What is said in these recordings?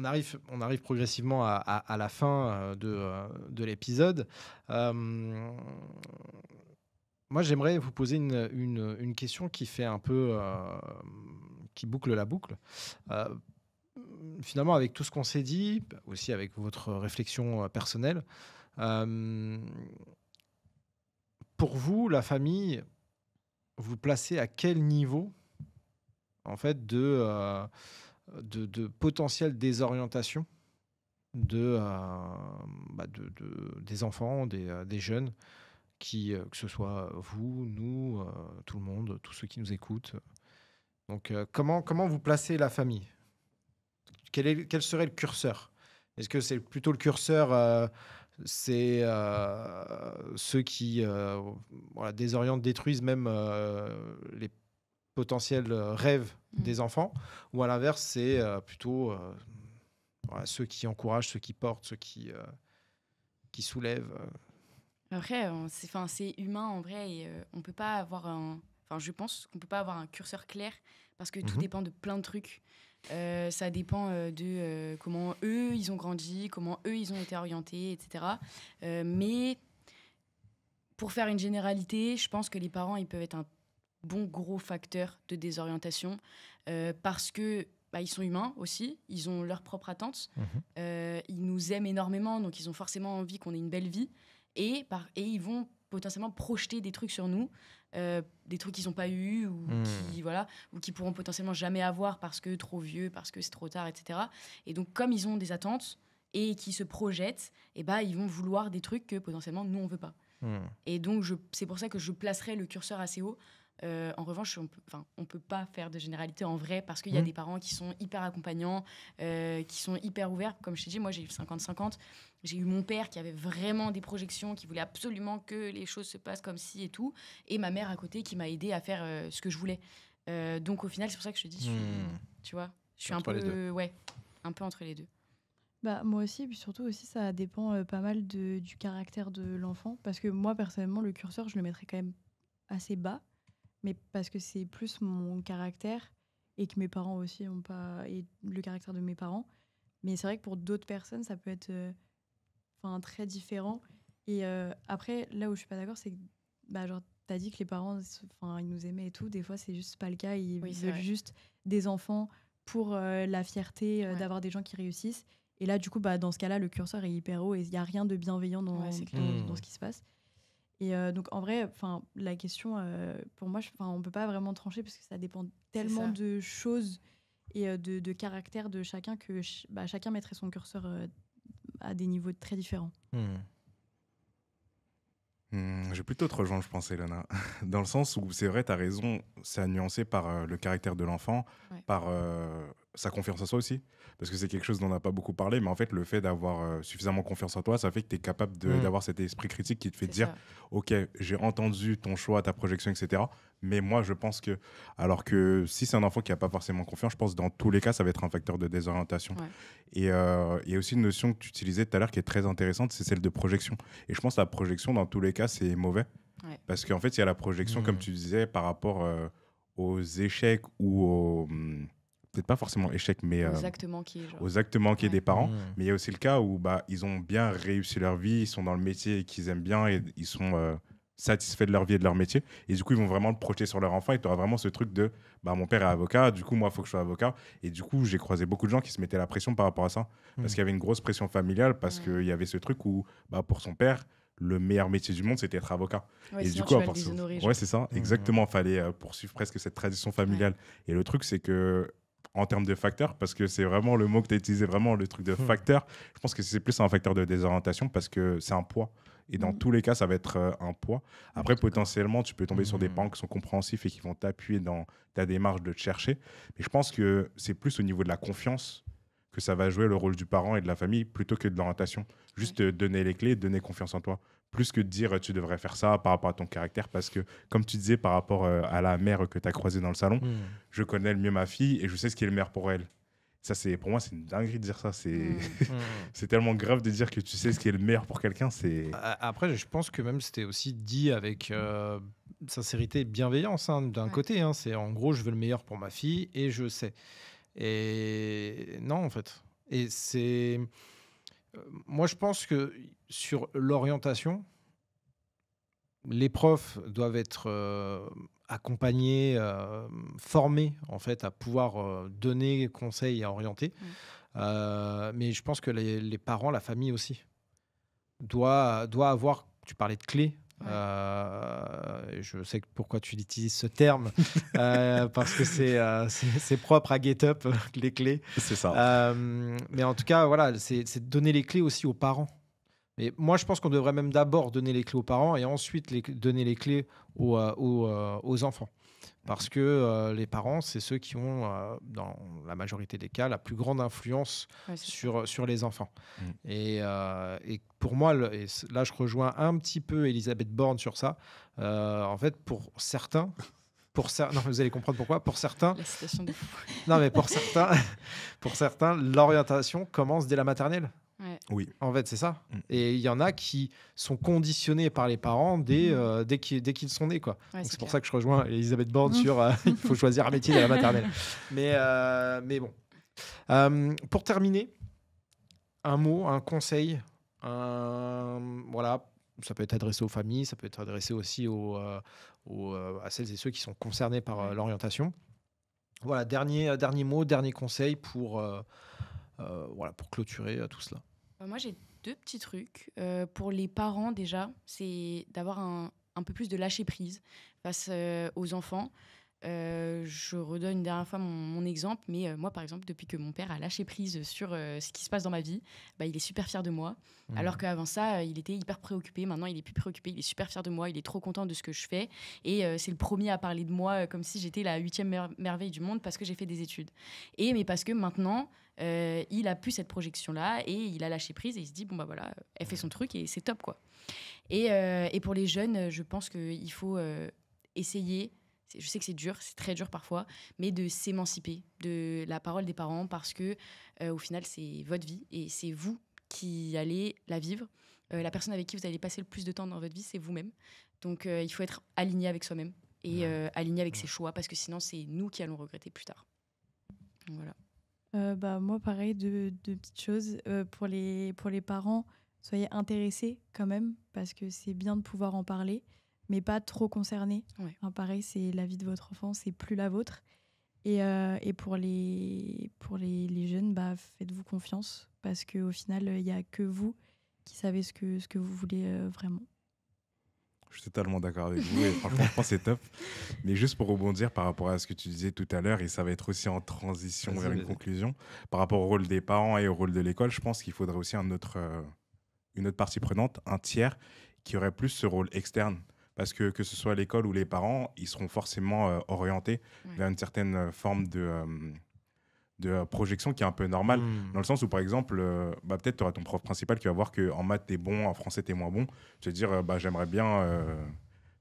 on arrive progressivement à la fin de l'épisode. Euh, Moi, j'aimerais vous poser une question qui fait un peu, qui boucle la boucle. Euh, Finalement, avec tout ce qu'on s'est dit, aussi avec votre réflexion personnelle, euh, pour vous, la famille, vous placez à quel niveau, en fait, de potentielle désorientation des enfants, des jeunes, que ce soit vous, nous, tout le monde, tous ceux qui nous écoutent. Donc, comment vous placez la famille? Quel serait le curseur? Est-ce que c'est plutôt le curseur, c'est ceux qui voilà, désorientent, détruisent même les potentiels rêves des enfants? Ou à l'inverse, c'est plutôt voilà, ceux qui encouragent, ceux qui portent, ceux qui soulèvent? Après, c'est humain en vrai et on peut pas avoir un. Enfin, je pense qu'on peut pas avoir un curseur clair parce que tout Mhm. dépend de plein de trucs. Ça dépend de comment eux ils ont grandi, comment eux ils ont été orientés, etc. Mais pour faire une généralité, je pense que les parents ils peuvent être un bon gros facteur de désorientation parce que ils sont humains aussi, ils ont leurs propres attentes, Mhm. ils nous aiment énormément, donc ils ont forcément envie qu'on ait une belle vie et ils vont potentiellement projeter des trucs sur nous, des trucs qu'ils n'ont pas eu ou qui pourront potentiellement jamais avoir parce que trop vieux, parce que c'est trop tard, etc. Et donc comme ils ont des attentes et qui se projettent, ils vont vouloir des trucs que potentiellement nous on veut pas. Mhm. Et donc, c'est pour ça que je placerai le curseur assez haut. En revanche, on peut pas faire de généralité en vrai parce qu'il y a Mhm. des parents qui sont hyper accompagnants, qui sont hyper ouverts. Comme je t'ai dit, moi, j'ai eu 50-50. J'ai eu mon père qui avait vraiment des projections, qui voulait absolument que les choses se passent comme ci et tout. Et ma mère à côté qui m'a aidé à faire ce que je voulais. Donc, au final, c'est pour ça que je te dis, Mhm. tu vois, je suis un Entre les deux. peu, ouais, un peu entre les deux. Bah, moi aussi, puis surtout aussi, ça dépend pas mal du caractère de l'enfant. Parce que moi, personnellement, le curseur, je le mettrais quand même assez bas. Mais parce que c'est plus mon caractère et que mes parents aussi ont pas. Et le caractère de mes parents. Mais c'est vrai que pour d'autres personnes, ça peut être très différent. Et après, là où je suis pas d'accord, c'est que bah, genre, t'as dit que les parents, ils nous aimaient et tout. Des fois, c'est juste pas le cas. Ils Oui, c'est veulent vrai. juste des enfants pour la fierté Ouais. d'avoir des gens qui réussissent. Et là, du coup, dans ce cas-là, le curseur est hyper haut et il n'y a rien de bienveillant Ouais, dans, c'est clair. dans ce qui se passe. Et donc, en vrai, la question, pour moi, on ne peut pas vraiment trancher parce que ça dépend tellement ça. de choses et de caractère de chacun que chacun mettrait son curseur à des niveaux très différents. Mhm. Je vais plutôt te rejoindre, je pense, Elena. Dans le sens où c'est vrai, tu as raison, c'est nuancé par le caractère de l'enfant, Ouais. par sa confiance en soi aussi. Parce que c'est quelque chose dont on n'a pas beaucoup parlé, mais en fait, le fait d'avoir suffisamment confiance en toi, ça fait que tu es capable d'avoir cet esprit critique qui te fait C'est dire ça. ok, j'ai entendu ton choix, ta projection, etc. Mais moi, je pense que. Alors que si c'est un enfant qui n'a pas forcément confiance, je pense que dans tous les cas, ça va être un facteur de désorientation. Ouais. Et il y a aussi une notion que tu utilisais tout à l'heure qui est très intéressante, c'est celle de projection. Et je pense que la projection, dans tous les cas, c'est mauvais. Ouais. Parce qu'en fait, il y a la projection, comme tu disais, par rapport aux échecs ou aux. Peut-être pas forcément échecs, mais Aux actes manqués, genre. aux actes manqués Ouais. des parents. Mhm. Mais il y a aussi le cas où ils ont bien réussi leur vie, ils sont dans le métier qu'ils aiment bien et ils sont satisfaits de leur vie et de leur métier. Et du coup, ils vont vraiment le projeter sur leur enfant et tu auras vraiment ce truc de mon père est avocat, du coup, moi, il faut que je sois avocat. Et du coup, j'ai croisé beaucoup de gens qui se mettaient la pression par rapport à ça. Parce qu'il y avait une grosse pression familiale, parce Ouais. qu'il y avait ce truc où, pour son père, le meilleur métier du monde, c'était être avocat. Ouais, Et du sinon coup, tu vas le déshonorer, ouais, genre. c'est ça, Mhm. exactement. Fallait poursuivre presque cette tradition familiale. Et le truc, c'est que en termes de facteurs, parce que c'est vraiment le mot que tu as utilisé, vraiment le truc de Mhm. facteur, je pense que c'est plus un facteur de désorientation parce que c'est un poids. Et dans Mm. tous les cas, ça va être un poids. Je Après, suis d'accord. potentiellement, tu peux tomber sur des Mhm. parents qui sont compréhensifs et qui vont t'appuyer dans ta démarche de te chercher. Mais je pense que c'est plus au niveau de la confiance que ça va jouer le rôle du parent et de la famille plutôt que de l'orientation. Juste te donner les clés, donner confiance en toi. Plus que de dire tu devrais faire ça par rapport à ton caractère. Parce que, comme tu disais, par rapport à la mère que tu as croisée dans le salon, Mhm. je connais le mieux ma fille et je sais ce qui est le meilleur pour elle. Ça, pour moi, c'est une dinguerie de dire ça. Mm. Mhm. C'est tellement grave de dire que tu sais ce qui est le meilleur pour quelqu'un. Après, je pense que même c'était aussi dit avec sincérité et bienveillance d'un Ouais. côté. C'est en gros, je veux le meilleur pour ma fille et je sais. Et non, en fait. Et c'est... Moi, je pense que sur l'orientation, les profs doivent être accompagnés, formés, en fait, à pouvoir donner conseils et à orienter. Mais je pense que les parents, la famille aussi, doit avoir... Tu parlais de clés. Je sais pourquoi tu utilises ce terme, parce que c'est propre à GetUp, les clés. C'est ça. Mais en tout cas, voilà, c'est de donner les clés aussi aux parents. Mais moi, je pense qu'on devrait même d'abord donner les clés aux parents et ensuite donner les clés aux enfants. Parce que les parents, c'est ceux qui ont, dans la majorité des cas, la plus grande influence sur les enfants. Et pour moi, et là, je rejoins un petit peu Elisabeth Borne sur ça. En fait, pour certains... non, vous allez comprendre pourquoi. Pour certains... La citation de fou. Non, mais pour certains, l'orientation commence dès la maternelle. Ouais. Oui. En fait, c'est ça. Et il y en a qui sont conditionnés par les parents dès qu'ils sont nés, quoi. Ouais, c'est pour ça que je rejoins Elisabeth Borne sur il faut choisir un métier dès la maternelle. Mais bon. Pour terminer, un mot, un conseil, voilà, ça peut être adressé aux familles, ça peut être adressé aussi à celles et ceux qui sont concernés par l'orientation. Voilà, dernier mot, dernier conseil pour clôturer tout cela. Moi, j'ai 2 petits trucs. Pour les parents, déjà, c'est d'avoir un peu plus de lâcher prise face aux enfants. Je redonne une dernière fois mon exemple, mais moi, par exemple, depuis que mon père a lâché prise sur ce qui se passe dans ma vie, il est super fier de moi. Alors qu'avant ça, il était hyper préoccupé. Maintenant, il est plus préoccupé. Il est super fier de moi. Il est trop content de ce que je fais. Et c'est le premier à parler de moi comme si j'étais la 8e merveille du monde parce que j'ai fait des études. Mais parce que maintenant, il a plus cette projection-là et il a lâché prise et il se dit, bon, bah voilà, elle fait son truc et c'est top, quoi. Et pour les jeunes, je pense qu'il faut essayer... Je sais que c'est dur, c'est très dur parfois, mais de s'émanciper de la parole des parents parce que au final, c'est votre vie et c'est vous qui allez la vivre. La personne avec qui vous allez passer le plus de temps dans votre vie, c'est vous-même. Donc, il faut être aligné avec soi-même et aligné avec ses choix parce que sinon, c'est nous qui allons regretter plus tard. Donc, voilà. Moi, pareil, deux petites choses. Pour les parents, soyez intéressés quand même parce que c'est bien de pouvoir en parler, mais pas trop concernés. Ouais. Pareil, c'est la vie de votre enfant, c'est plus la vôtre. Et pour les jeunes, faites-vous confiance parce qu'au final, il n'y a que vous qui savez ce que vous voulez vraiment. Je suis totalement d'accord avec vous et franchement, je pense que c'est top. Mais juste pour rebondir par rapport à ce que tu disais tout à l'heure, et ça va être aussi en transition vers une conclusion, par rapport au rôle des parents et au rôle de l'école, je pense qu'il faudrait aussi une autre partie prenante, un tiers, qui aurait plus ce rôle externe. Parce que ce soit l'école ou les parents, ils seront forcément orientés vers une certaine forme de projection qui est un peu normale. Dans le sens où, par exemple, peut-être tu auras ton prof principal qui va voir qu'en maths, tu es bon, en français, tu es moins bon. Tu vas te dire, j'aimerais bien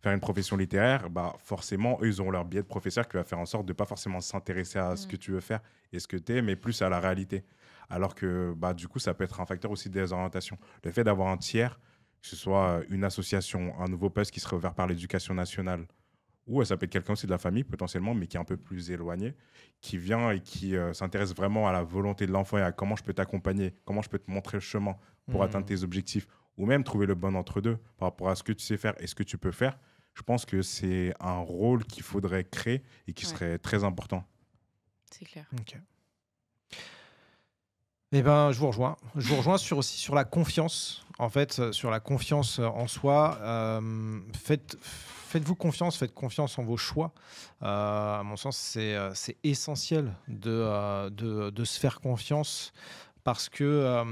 faire une profession littéraire. Forcément, eux, ils auront leur biais de professeur qui va faire en sorte de ne pas forcément s'intéresser à ce que tu veux faire et ce que tu es, mais plus à la réalité. Alors que, du coup, ça peut être un facteur aussi de désorientation. Le fait d'avoir un tiers, que ce soit une association, un nouveau poste qui serait ouvert par l'éducation nationale, ou ça peut être quelqu'un aussi de la famille potentiellement, mais qui est un peu plus éloigné, qui vient et qui s'intéresse vraiment à la volonté de l'enfant et à comment je peux t'accompagner, comment je peux te montrer le chemin pour atteindre tes objectifs, ou même trouver le bon entre-deux par rapport à ce que tu sais faire et ce que tu peux faire. Je pense que c'est un rôle qu'il faudrait créer et qui serait très important. C'est clair. Ok. Je vous rejoins. Aussi sur la confiance. En fait, sur la confiance en soi. Faites-vous confiance, faites confiance en vos choix. À mon sens, c'est essentiel de se faire confiance parce que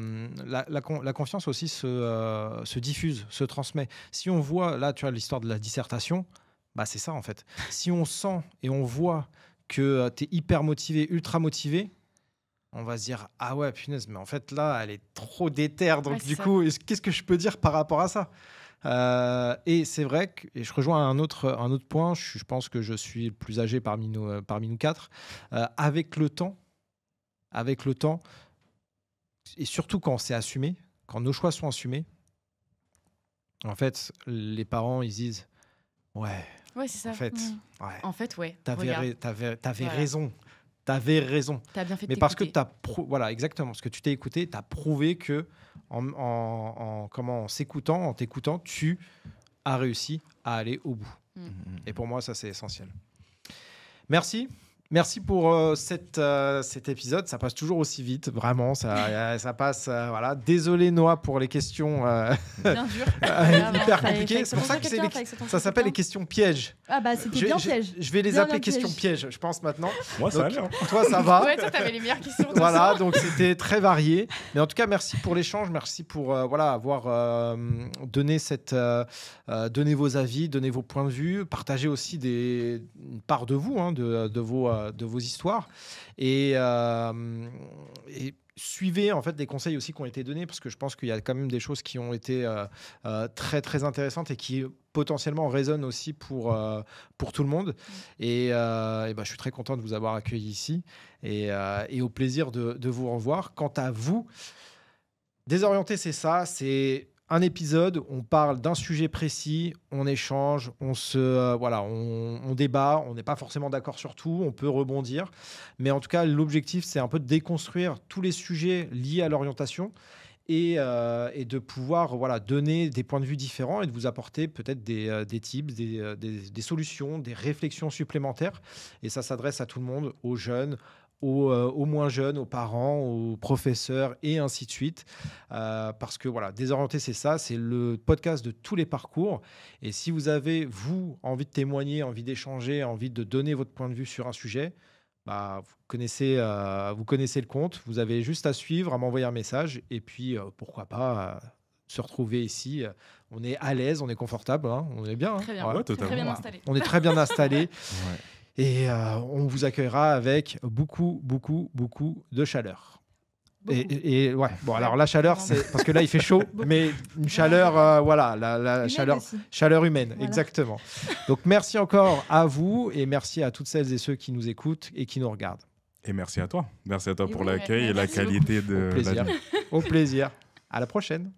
la confiance aussi se diffuse, se transmet. Si on voit, là, tu as l'histoire de la dissertation, c'est ça en fait. Si on sent et on voit que tu es hyper motivé, ultra motivé, on va se dire « Ah ouais, punaise, mais en fait, là, elle est trop déterre. Donc, du coup, qu'est-ce que je peux dire par rapport à ça ?» Et c'est vrai que, et je rejoins un autre point, je pense que je suis le plus âgé parmi nous quatre, avec le temps, et surtout quand c'est assumé, quand nos choix sont assumés, en fait, les parents, ils disent « Ouais, c'est ça. en fait, ouais. t'avais raison. t'avais raison. T'as bien fait de Mais parce que t'écouter. voilà, exactement, parce que tu t'es écouté, t'as prouvé que en s'écoutant, en t'écoutant, tu as réussi à aller au bout. Et pour moi, ça, c'est essentiel. Merci. Merci pour cet épisode. Ça passe toujours aussi vite, vraiment. Ça passe. Voilà. Désolé, Noah, pour les questions Bien dur. hyper compliquées. C'est pour ça que ça s'appelle les questions pièges. Ah bah c'était bien piège. Je vais les Bien, appeler bien questions piège. pièges, je pense maintenant. Moi, ça allait. Hein. Toi, ça va. Ouais, toi, t'avais les meilleures questions. Voilà, donc c'était très varié. Mais en tout cas, merci pour l'échange. Merci pour avoir donné donné vos avis, donné vos points de vue, partagé aussi une part de vous, hein, de vos histoires. Et suivez en fait des conseils aussi qui ont été donnés, parce que je pense qu'il y a quand même des choses qui ont été très très intéressantes et qui potentiellement résonnent aussi pour tout le monde. Et je suis très content de vous avoir accueilli ici et au plaisir de vous revoir. Quant à vous, Désorienté, c'est ça, c'est un épisode où on parle d'un sujet précis, on échange, on débat, on n'est pas forcément d'accord sur tout, on peut rebondir. Mais en tout cas, l'objectif, c'est un peu de déconstruire tous les sujets liés à l'orientation et de pouvoir donner des points de vue différents et de vous apporter peut-être des tips, des solutions, des réflexions supplémentaires. Et ça s'adresse à tout le monde, aux jeunes, aux moins jeunes, aux parents, aux professeurs et ainsi de suite. Parce que Désorienté, c'est ça, c'est le podcast de tous les parcours. Et si vous avez, vous, envie de témoigner, envie d'échanger, envie de donner votre point de vue sur un sujet, vous connaissez le compte. Vous avez juste à suivre, à m'envoyer un message. Et puis, pourquoi pas se retrouver ici. On est à l'aise, on est confortable, hein, on est bien. Très bien, Ouais, totalement. très bien installé. On est très bien installé. Ouais. Et on vous accueillera avec beaucoup, beaucoup, beaucoup de chaleur. Et ouais, bon, alors la chaleur, c'est parce que là il fait chaud, mais une chaleur, la chaleur humaine, Voilà. exactement. Donc merci encore à vous et merci à toutes celles et ceux qui nous écoutent et qui nous regardent. Et merci à toi. Merci à toi Et pour oui, l'accueil et la merci qualité de Au plaisir. la vie. Au plaisir. À la prochaine.